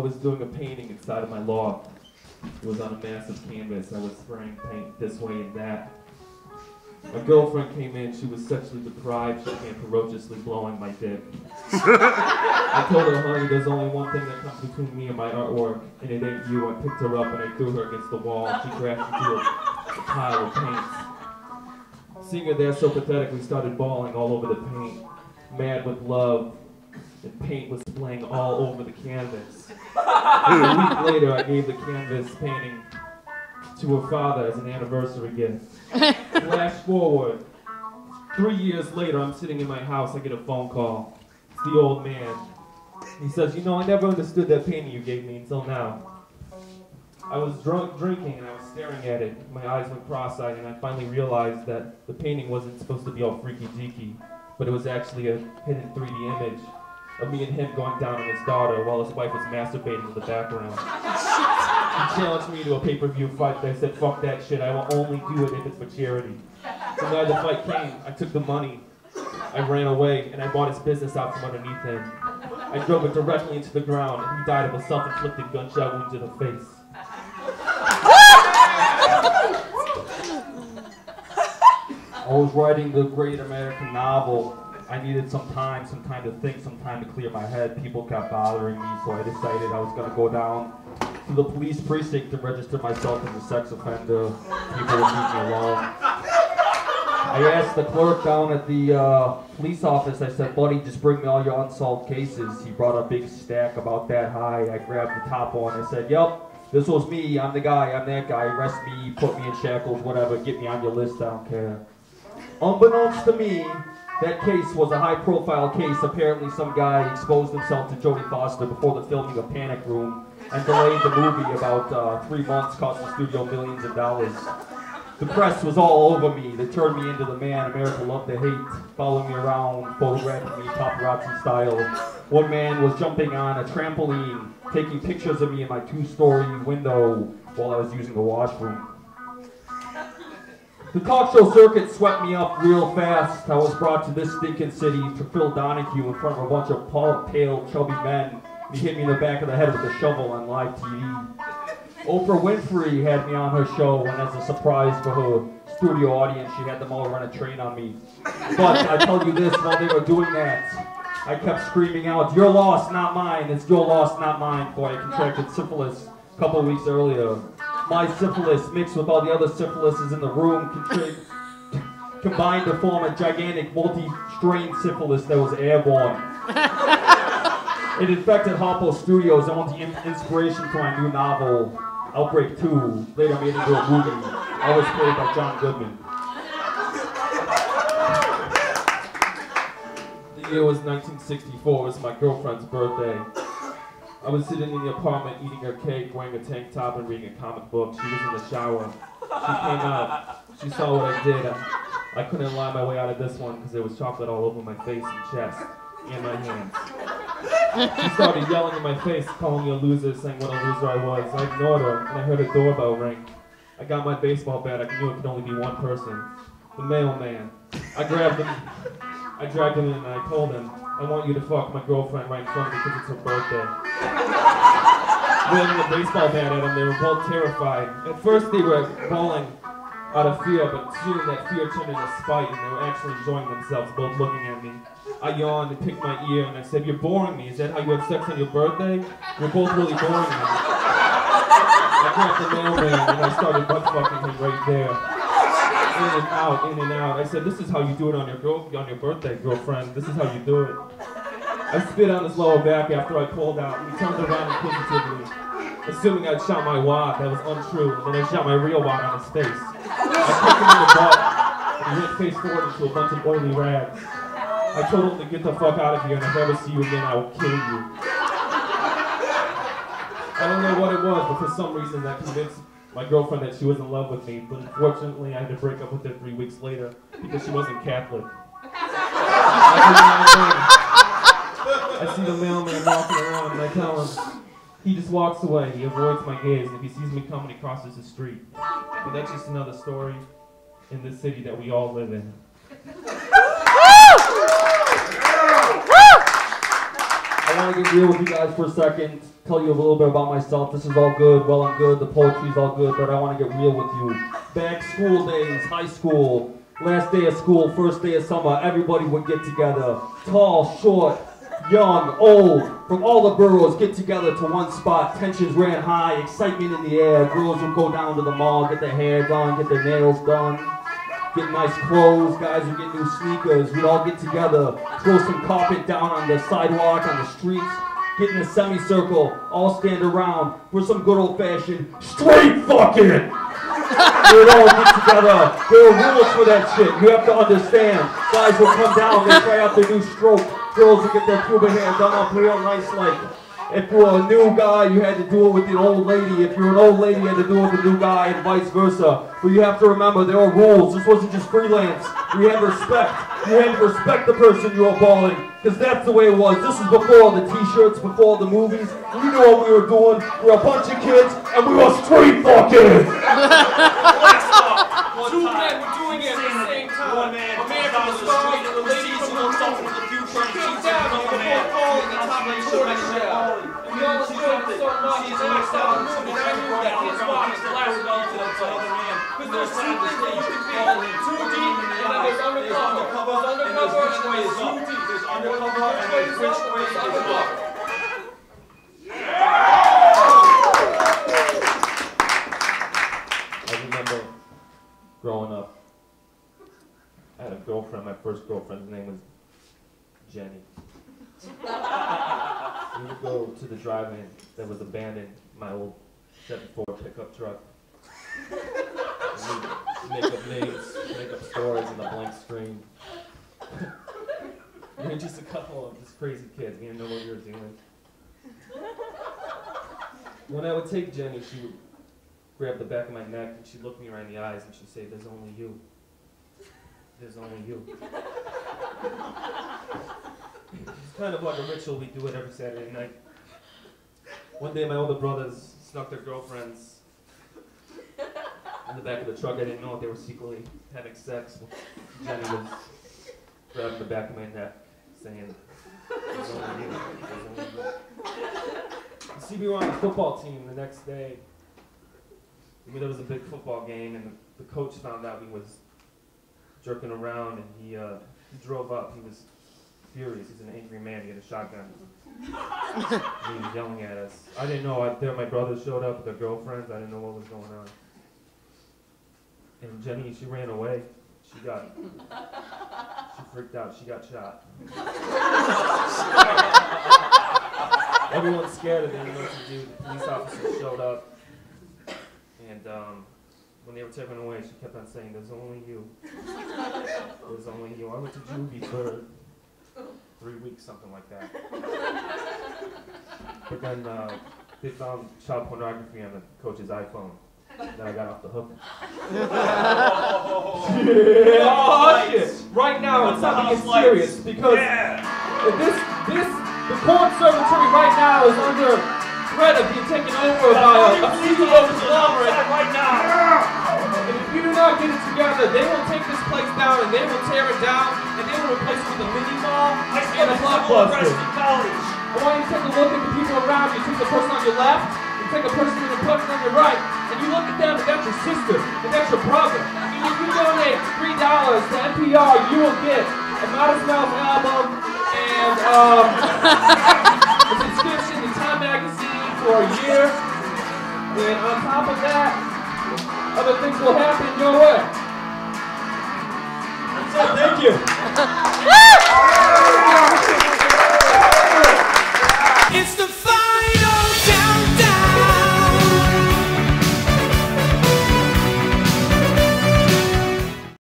was doing a painting inside of my loft. It was on a massive canvas. I was spraying paint this way and that. My girlfriend came in. She was sexually deprived. She came ferociously blowing my dick. I told her, honey, there's only one thing that comes between me and my artwork, and it ain't you. I picked her up and I threw her against the wall. She crashed into a pile of paint. Seeing her there so pathetic, we started bawling all over the paint, mad with love, and paint was splaying all over the canvas. And a week later, I gave the canvas painting to her father as an anniversary gift. Flash forward, 3 years later, I'm sitting in my house, I get a phone call. It's the old man. He says, you know, I never understood that painting you gave me until now. I was drunk drinking and I was staring at it. My eyes went cross-eyed and I finally realized that the painting wasn't supposed to be all freaky-deaky, but it was actually a hidden 3D image of me and him going down on his daughter while his wife was masturbating in the background. He challenged me to a pay-per-view fight, but I said, fuck that shit, I will only do it if it's for charity. So now the fight came, I took the money, I ran away, and I bought his business out from underneath him. I drove it directly into the ground, and he died of a self-inflicted gunshot wound to the face. I was writing the great American novel. I needed some time to think, some time to clear my head. People kept bothering me, so I decided I was going to go down to the police precinct and register myself as a sex offender. People would leave me alone. I asked the clerk down at the police office, I said, buddy, just bring me all your unsolved cases. He brought a big stack about that high. I grabbed the top one. I said, yep, this was me. I'm the guy. I'm that guy. Arrest me, put me in shackles, whatever. Get me on your list. I don't care. Unbeknownst to me, that case was a high-profile case. Apparently some guy exposed himself to Jodie Foster before the filming of Panic Room and delayed the movie about 3 months, cost the studio millions of dollars. The press was all over me. They turned me into the man America loved to hate, following me around, photographing me paparazzi style. One man was jumping on a trampoline, taking pictures of me in my 2-story window while I was using the washroom. The talk show circuit swept me up real fast. I was brought to this stinking city to Phil Donahue in front of a bunch of pale, chubby men. He hit me in the back of the head with a shovel on live TV. Oprah Winfrey had me on her show, and as a surprise for her studio audience, she had them all run a train on me. But I tell you this, while they were doing that, I kept screaming out, your loss, not mine. It's your loss, not mine, before I contracted syphilis a couple of weeks earlier. My syphilis, mixed with all the other syphilises in the room, combined to form a gigantic multi-strain syphilis that was airborne. It infected Harpo Studios and was the inspiration for my new novel, Outbreak 2, later made into a movie, always played by John Goodman. The year was 1964, it was my girlfriend's birthday. I was sitting in the apartment eating her cake, wearing a tank top and reading a comic book. She was in the shower. She came out. She saw what I did. I couldn't lie my way out of this one because there was chocolate all over my face and chest and my hands. She started yelling in my face, calling me a loser, saying what a loser I was. I ignored her and I heard a doorbell ring. I got my baseball bat. I knew it could only be one person. The mailman. I grabbed him. I dragged him in and I told him, I want you to fuck my girlfriend right in front of me because it's her birthday. Wielding a baseball bat at them, they were both terrified. At first they were bawling out of fear, but soon that fear turned into spite and they were actually enjoying themselves, both looking at me. I yawned and picked my ear and I said, you're boring me. Is that how you had sex on your birthday? You're both really boring me. I grabbed the mailman and I started butt fucking him right there. In and out, in and out. I said, this is how you do it on your birthday, girlfriend. This is how you do it. I spit on his lower back after I pulled out, and he turned around inquisitively, assuming I'd shot my wad. That was untrue, and then I shot my real wad on his face. I kicked him in the butt, and he went face forward into a bunch of oily rags. I told him to get the fuck out of here, and if I ever see you again, I will kill you. I don't know what it was, but for some reason that convinced my girlfriend that she was in love with me, but unfortunately I had to break up with her 3 weeks later because she wasn't Catholic. I see the mailman walking around and I tell him, he just walks away, he avoids my gaze, and if he sees me coming, he crosses the street. But that's just another story in this city that we all live in. I I want to get real with you guys for a second, tell you a little bit about myself. This is all good, well and good, the poetry's all good, but I want to get real with you. Back school days, high school, last day of school, first day of summer, everybody would get together. Tall, short, young, old, from all the boroughs get together to one spot. Tensions ran high, excitement in the air. Girls would go down to the mall, get their hair done, get their nails done, get nice clothes. Guys would get new sneakers. We'd all get together, throw some carpet down on the sidewalk, on the streets, get in a semicircle, all stand around for some good old-fashioned street fucking. We would all get together. There are rules for that shit. You have to understand. Guys would come down, they try out their new stroke. Girls would get their pubic hair done up real nice like. If you were a new guy, you had to do it with an old lady. If you were an old lady, you had to do it with a new guy, and vice versa. But you have to remember, there are rules. This wasn't just freelance. You had respect. You had to respect the person you were balling, because that's the way it was. This is before the t-shirts, before the movies. We knew what we were doing. We were a bunch of kids, and we were street fucking. Two men were doing it at the same time. A man from the stars and a lady from the future. She's down before falling on top of the tortoiseshell. And we all enjoyed it so much. And then I saw the movie, and I knew that his body lasted all to that place. Because there's two things that you can be too deep, and then there's undercover. There's undercover, and there's too deep. There's undercover, and there's which way is undercover. I remember growing up, I had a girlfriend, my first girlfriend's name was Jenny. We would go to the drive-in that was abandoned, my old 74 pickup truck. We'd make up names, make up stories in the blank screen. We were just a couple of just crazy kids, we didn't know what we were doing. When I would take Jenny, she would grab the back of my neck and she'd look me right in the eyes and she'd say, "There's only you. There's only you." It's kind of like a ritual. We do it every Saturday night. One day my older brothers snuck their girlfriends in the back of the truck. I didn't know if they were secretly having sex. Jenny was grabbing the back of my neck saying, "There's only you. There's only you." You see, we were on the football team the next day. There was a big football game, and the coach found out we was jerking around, and he drove up. He was furious. He's an angry man. He had a shotgun. He was yelling at us. I didn't know. There my brothers showed up with their girlfriends. I didn't know what was going on. And Jenny, she ran away. She freaked out. She got shot. Everyone's scared of them. They didn't know what to do. The police officers showed up. And when they were taken away, she kept on saying, "There's only you. There's only you." I went to juvie for 3 weeks, something like that. But then they found child pornography on the coach's iPhone. Then I got off the hook. Oh, shit! Right now, it's something is serious because the court conservatory right now is under threat of being taken over by a pseudo conglomerate right now. And if you do not get it together, they will take this place down and they will tear it down and they will replace it with a mini mall and a blockbuster. I want you to take a look at the people around you. Take the person on your left, and take a person and put it on your right, and you look at them and that's your sister, and that's your brother. And if you donate $3 to NPR, you will get a Modest Mouse album and a subscription to Time Magazine for a year. And on top of that, other things will happen your way.